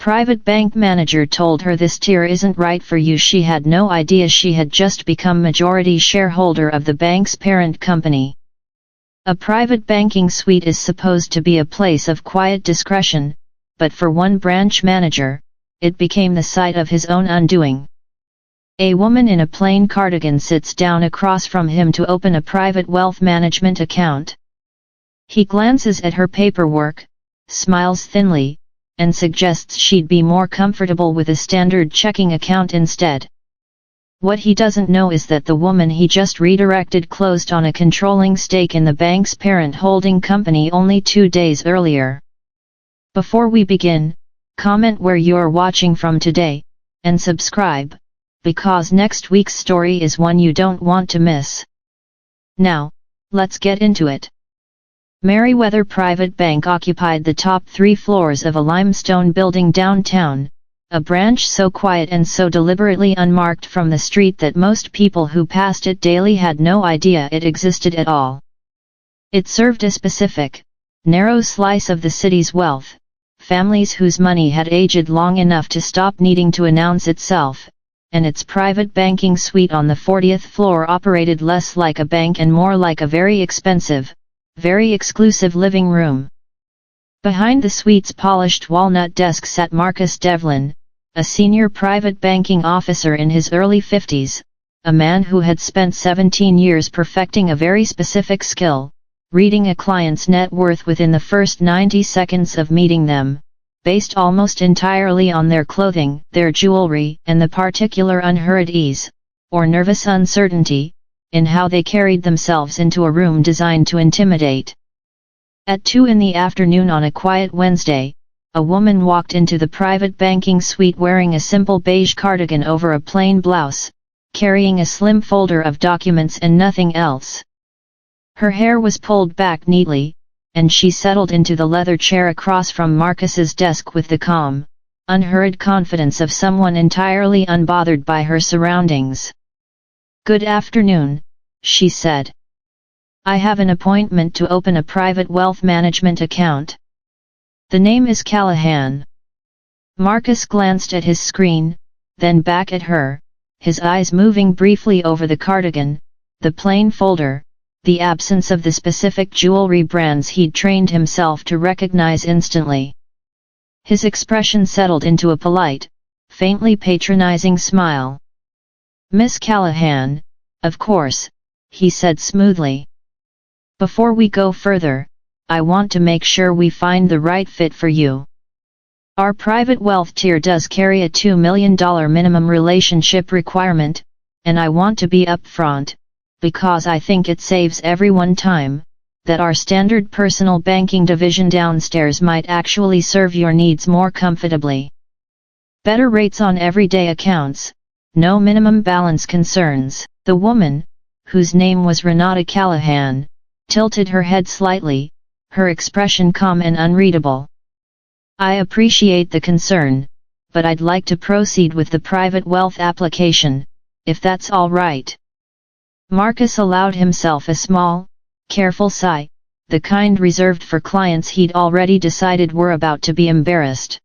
Private bank manager told her this tier isn't right for you. She had no idea she had just become majority shareholder of the bank's parent company. A private banking suite is supposed to be a place of quiet discretion, but for one branch manager, it became the site of his own undoing. A woman in a plain cardigan sits down across from him to open a private wealth management account. He glances at her paperwork, smiles thinly, and suggests she'd be more comfortable with a standard checking account instead. What he doesn't know is that the woman he just redirected closed on a controlling stake in the bank's parent holding company only 2 days earlier. Before we begin, comment where you're watching from today, and subscribe, because next week's story is one you don't want to miss. Now, let's get into it. Merriweather Private Bank occupied the top 3 floors of a limestone building downtown, a branch so quiet and so deliberately unmarked from the street that most people who passed it daily had no idea it existed at all. It served a specific, narrow slice of the city's wealth, families whose money had aged long enough to stop needing to announce itself, and its private banking suite on the 40th floor operated less like a bank and more like a very expensive, very exclusive living room. Behind the suite's polished walnut desk sat Marcus Devlin, a senior private banking officer in his early 50s, a man who had spent 17 years perfecting a very specific skill, reading a client's net worth within the first 90 seconds of meeting them, based almost entirely on their clothing, their jewelry, and the particular unhurried ease, or nervous uncertainty, in how they carried themselves into a room designed to intimidate. At 2 in the afternoon on a quiet Wednesday, a woman walked into the private banking suite wearing a simple beige cardigan over a plain blouse, carrying a slim folder of documents and nothing else. Her hair was pulled back neatly, and she settled into the leather chair across from Marcus's desk with the calm, unhurried confidence of someone entirely unbothered by her surroundings. "Good afternoon," she said. "I have an appointment to open a private wealth management account. The name is Callahan." Marcus glanced at his screen, then back at her, his eyes moving briefly over the cardigan, the plain folder, the absence of the specific jewelry brands he'd trained himself to recognize instantly. His expression settled into a polite, faintly patronizing smile. "Miss Callahan, of course," he said smoothly. "Before we go further, I want to make sure we find the right fit for you. Our private wealth tier does carry a $2 million minimum relationship requirement, and I want to be upfront, because I think it saves everyone time, that our standard personal banking division downstairs might actually serve your needs more comfortably. Better rates on everyday accounts, no minimum balance concerns." The woman, whose name was Renata Callahan, tilted her head slightly, her expression calm and unreadable. "I appreciate the concern, but I'd like to proceed with the private wealth application, if that's all right." Marcus allowed himself a small, careful sigh, the kind reserved for clients he'd already decided were about to be embarrassed.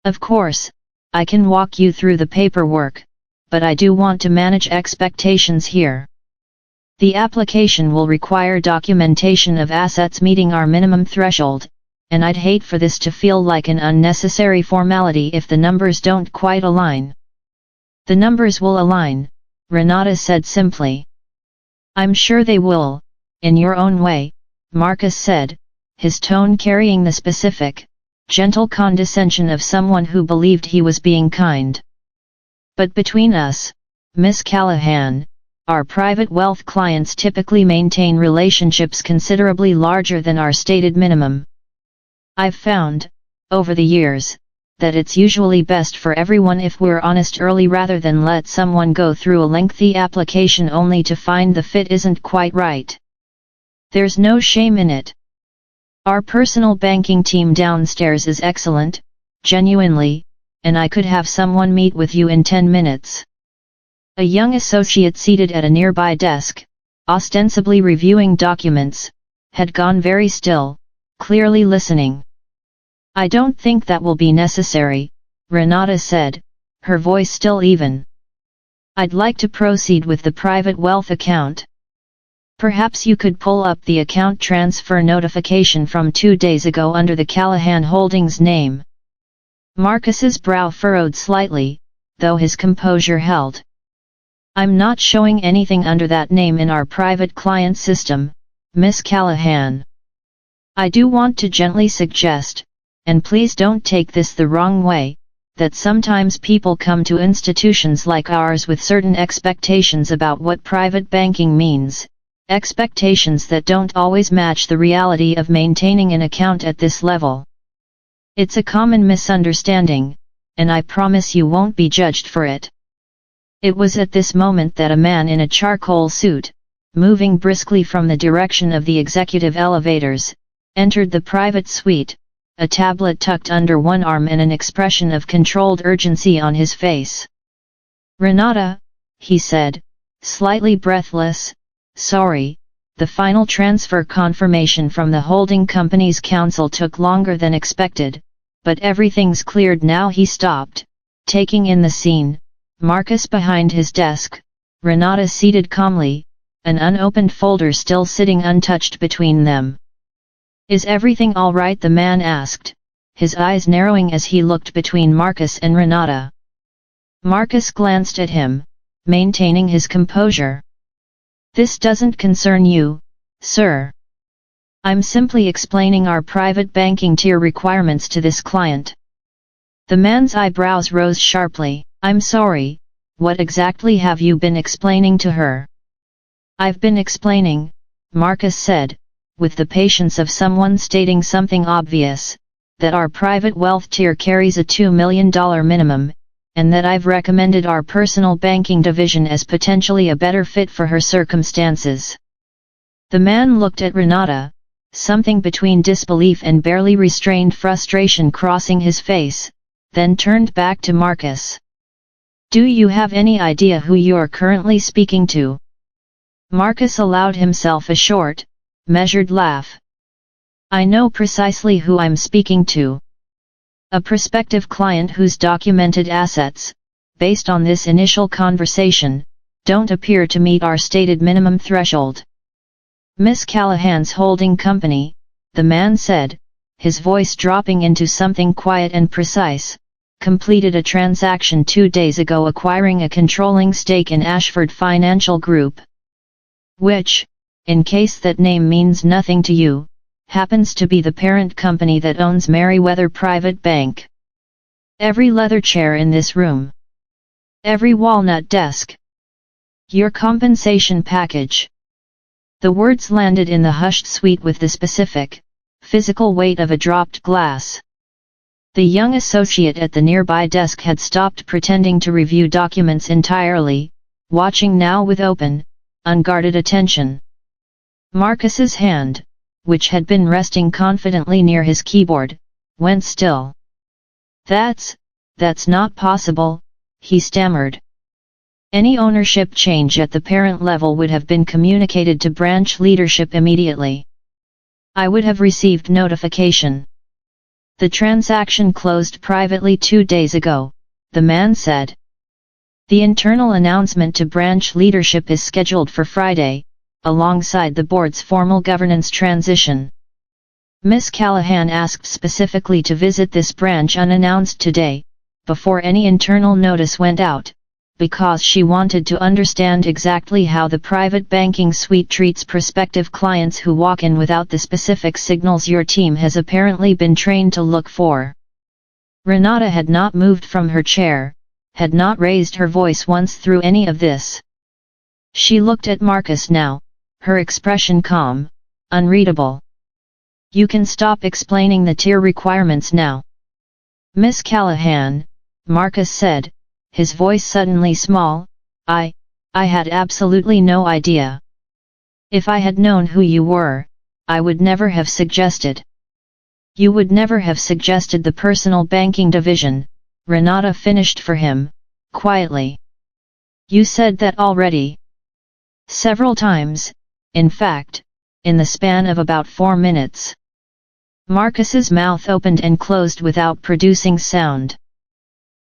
"Of course, I can walk you through the paperwork, but I do want to manage expectations here. The application will require documentation of assets meeting our minimum threshold, and I'd hate for this to feel like an unnecessary formality if the numbers don't quite align." "The numbers will align," Renata said simply. "I'm sure they will, in your own way," Marcus said, his tone carrying the specific, gentle condescension of someone who believed he was being kind. "But between us, Miss Callahan, our private wealth clients typically maintain relationships considerably larger than our stated minimum. I've found, over the years, that it's usually best for everyone if we're honest early rather than let someone go through a lengthy application only to find the fit isn't quite right. There's no shame in it. Our personal banking team downstairs is excellent, genuinely, and I could have someone meet with you in 10 minutes. A young associate seated at a nearby desk, ostensibly reviewing documents, had gone very still, clearly listening. I don't think that will be necessary, Renata said, her voice still even. I'd like to proceed with the private wealth account. Perhaps you could pull up the account transfer notification from 2 days ago under the Callahan Holdings name. Marcus's brow furrowed slightly, though his composure held. I'm not showing anything under that name in our private client system, Miss Callahan. I do want to gently suggest, and please don't take this the wrong way, that sometimes people come to institutions like ours with certain expectations about what private banking means, expectations that don't always match the reality of maintaining an account at this level. It's a common misunderstanding, and I promise you won't be judged for it. It was at this moment that a man in a charcoal suit, moving briskly from the direction of the executive elevators, entered the private suite, a tablet tucked under one arm and an expression of controlled urgency on his face. Renata, he said, slightly breathless, sorry, the final transfer confirmation from the holding company's counsel took longer than expected, but everything's cleared now. He stopped, taking in the scene, Marcus behind his desk, Renata seated calmly, an unopened folder still sitting untouched between them. Is everything all right? The man asked, his eyes narrowing as he looked between Marcus and Renata. Marcus glanced at him, maintaining his composure. This doesn't concern you, sir. I'm simply explaining our private banking tier requirements to this client. The man's eyebrows rose sharply. I'm sorry, what exactly have you been explaining to her? I've been explaining, Marcus said, with the patience of someone stating something obvious, that our private wealth tier carries a $2 million minimum, and that I've recommended our personal banking division as potentially a better fit for her circumstances. The man looked at Renata, something between disbelief and barely restrained frustration crossing his face, then turned back to Marcus. Do you have any idea who you're currently speaking to? Marcus allowed himself a short, measured laugh. I know precisely who I'm speaking to. A prospective client whose documented assets, based on this initial conversation, don't appear to meet our stated minimum threshold. Miss Callahan's holding company, the man said, his voice dropping into something quiet and precise, completed a transaction 2 days ago acquiring a controlling stake in Ashford Financial Group. Which, in case that name means nothing to you, happens to be the parent company that owns Merriweather Private Bank. Every leather chair in this room. Every walnut desk. Your compensation package. The words landed in the hushed suite with the specific, physical weight of a dropped glass. The young associate at the nearby desk had stopped pretending to review documents entirely, watching now with open, unguarded attention. Marcus's hand, which had been resting confidently near his keyboard, went still. That's not possible, he stammered. Any ownership change at the parent level would have been communicated to branch leadership immediately. I would have received notification. The transaction closed privately 2 days ago, the man said. The internal announcement to branch leadership is scheduled for Friday, alongside the board's formal governance transition. Miss Callahan asked specifically to visit this branch unannounced today, before any internal notice went out, because she wanted to understand exactly how the private banking suite treats prospective clients who walk in without the specific signals your team has apparently been trained to look for. Renata had not moved from her chair, had not raised her voice once through any of this. She looked at Marcus now, her expression calm, unreadable. You can stop explaining the tier requirements now. Miss Callahan, Marcus said, his voice suddenly small, I had absolutely no idea. If I had known who you were, I would never have suggested. You would never have suggested the personal banking division, Renata finished for him, quietly. You said that already. Several times, in fact, in the span of about 4 minutes. Marcus's mouth opened and closed without producing sound.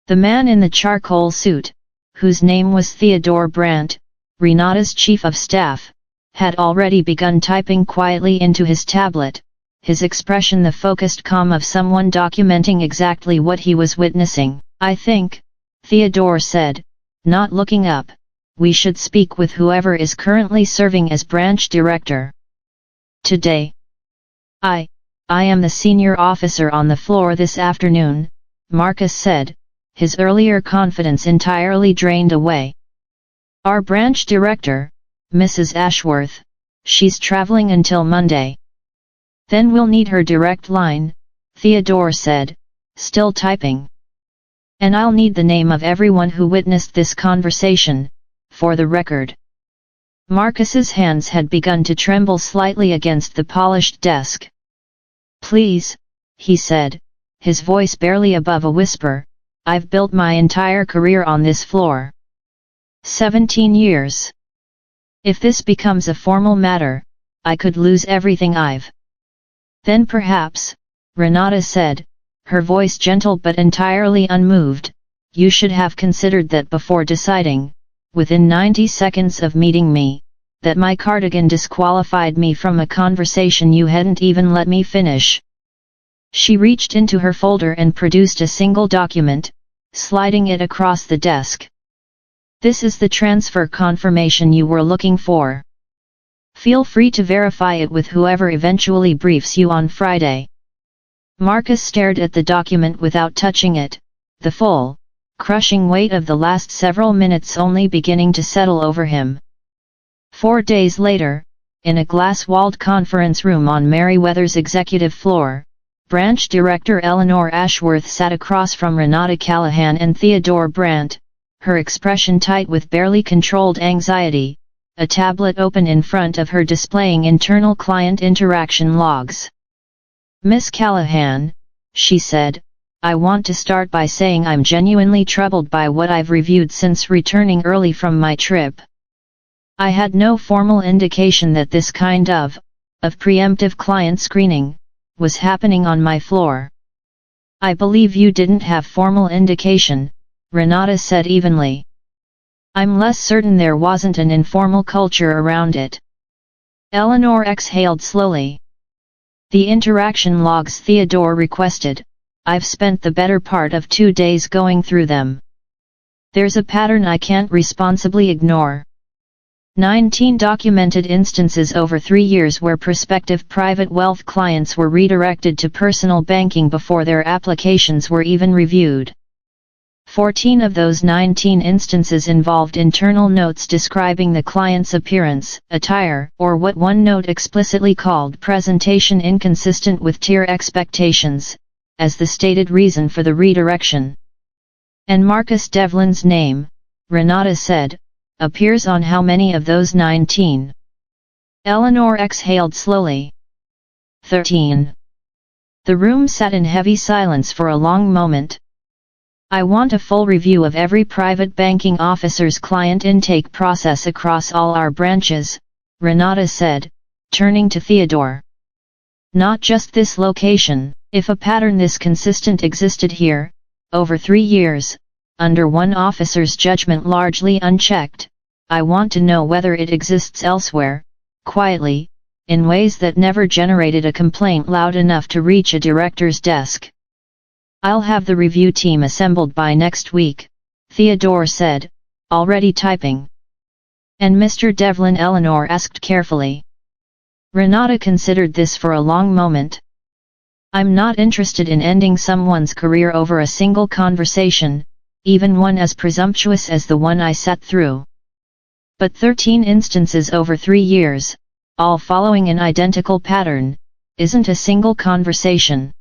The man in the charcoal suit, whose name was Theodore Brandt, Renata's chief of staff, had already begun typing quietly into his tablet, his expression the focused calm of someone documenting exactly what he was witnessing. "I think," Theodore said, not looking up, "we should speak with whoever is currently serving as branch director. Today. I am the senior officer on the floor this afternoon," Marcus said, his earlier confidence entirely drained away. "Our branch director, Mrs. Ashworth, she's traveling until Monday." "Then we'll need her direct line," Theodore said, still typing. "And I'll need the name of everyone who witnessed this conversation, for the record." Marcus's hands had begun to tremble slightly against the polished desk. "Please," he said, his voice barely above a whisper, "I've built my entire career on this floor. 17 years. If this becomes a formal matter, I could lose everything I've." "Then perhaps," Renata said, her voice gentle but entirely unmoved, "you should have considered that before deciding, within 90 seconds of meeting me, that my cardigan disqualified me from a conversation you hadn't even let me finish." She reached into her folder and produced a single document, sliding it across the desk. "This is the transfer confirmation you were looking for. Feel free to verify it with whoever eventually briefs you on Friday." Marcus stared at the document without touching it, the full, crushing weight of the last several minutes only beginning to settle over him. 4 days later, in a glass-walled conference room on Merriweather's executive floor, branch director Eleanor Ashworth sat across from Renata Callahan and Theodore Brandt, her expression tight with barely controlled anxiety, a tablet open in front of her displaying internal client interaction logs. "Miss Callahan," she said, "I want to start by saying I'm genuinely troubled by what I've reviewed since returning early from my trip. I had no formal indication that this kind of preemptive client screening was happening on my floor." "I believe you didn't have formal indication," Renata said evenly. "I'm less certain there wasn't an informal culture around it." Eleanor exhaled slowly. "The interaction logs Theodore requested, I've spent the better part of 2 days going through them. There's a pattern I can't responsibly ignore. 19 documented instances over 3 years where prospective private wealth clients were redirected to personal banking before their applications were even reviewed. 14 of those 19 instances involved internal notes describing the client's appearance, attire, or what one note explicitly called presentation inconsistent with tier expectations, as the stated reason for the redirection. And Marcus Devlin's name, Renata said, appears on how many of those 19? Eleanor exhaled slowly. 13. The room sat in heavy silence for a long moment. "I want a full review of every private banking officer's client intake process across all our branches," Renata said, turning to Theodore. "Not just this location. If a pattern this consistent existed here, over 3 years, under one officer's judgment largely unchecked, I want to know whether it exists elsewhere, quietly, in ways that never generated a complaint loud enough to reach a director's desk. I'll have the review team assembled by next week," Theodore said, already typing. "And Mr. Devlin?" Eleanor asked carefully. Renata considered this for a long moment. "I'm not interested in ending someone's career over a single conversation, even one as presumptuous as the one I sat through. But 13 instances over 3 years, all following an identical pattern, isn't a single conversation.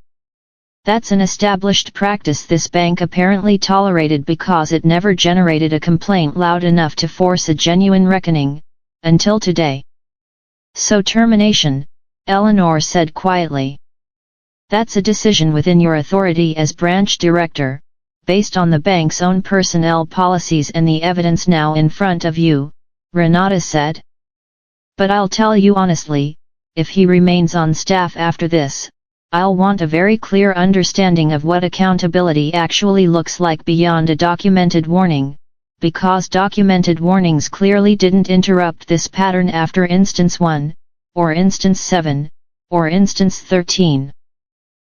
That's an established practice this bank apparently tolerated because it never generated a complaint loud enough to force a genuine reckoning, until today. So termination," Eleanor said quietly. "That's a decision within your authority as branch director, based on the bank's own personnel policies and the evidence now in front of you," Renata said. "But I'll tell you honestly, if he remains on staff after this, I'll want a very clear understanding of what accountability actually looks like beyond a documented warning, because documented warnings clearly didn't interrupt this pattern after instance 1, or instance 7, or instance 13.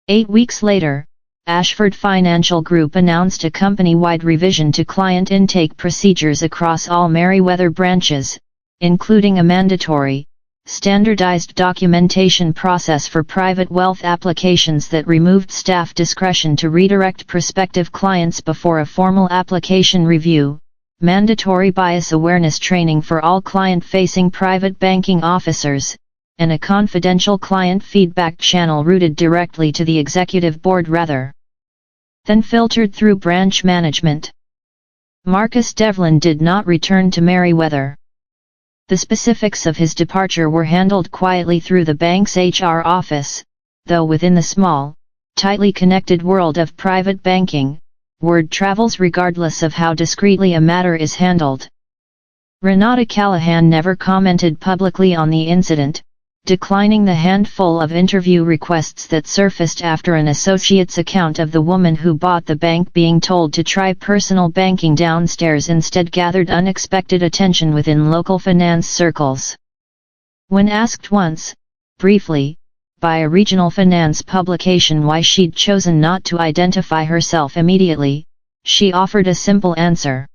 8 weeks later, Ashford Financial Group announced a company-wide revision to client intake procedures across all Merriweather branches, including a mandatory, standardized documentation process for private wealth applications that removed staff discretion to redirect prospective clients before a formal application review, mandatory bias awareness training for all client-facing private banking officers, and a confidential client feedback channel routed directly to the executive board rather than filtered through branch management. Marcus Devlin did not return to Merriweather. The specifics of his departure were handled quietly through the bank's HR office, though within the small, tightly connected world of private banking, word travels regardless of how discreetly a matter is handled. Renata Callahan never commented publicly on the incident, declining the handful of interview requests that surfaced after an associate's account of the woman who bought the bank being told to try personal banking downstairs instead gathered unexpected attention within local finance circles. When asked once, briefly, by a regional finance publication why she'd chosen not to identify herself immediately, she offered a simple answer.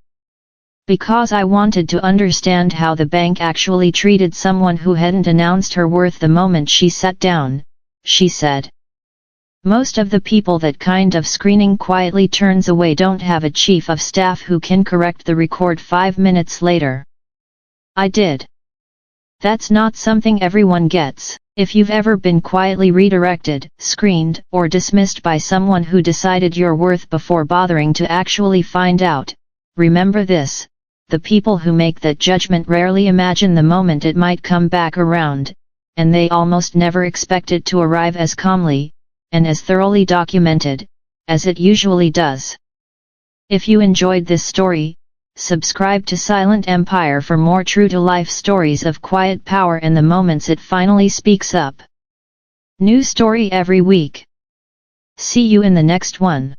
Because I wanted to understand how the bank actually treated someone who hadn't announced her worth the moment she sat down, she said. Most of the people that kind of screening quietly turns away don't have a chief of staff who can correct the record 5 minutes later. I did. That's not something everyone gets. If you've ever been quietly redirected, screened, or dismissed by someone who decided your worth before bothering to actually find out, remember this. The people who make that judgment rarely imagine the moment it might come back around, and they almost never expect it to arrive as calmly, and as thoroughly documented, as it usually does. If you enjoyed this story, subscribe to Silent Empire for more true-to-life stories of quiet power and the moments it finally speaks up. New story every week. See you in the next one.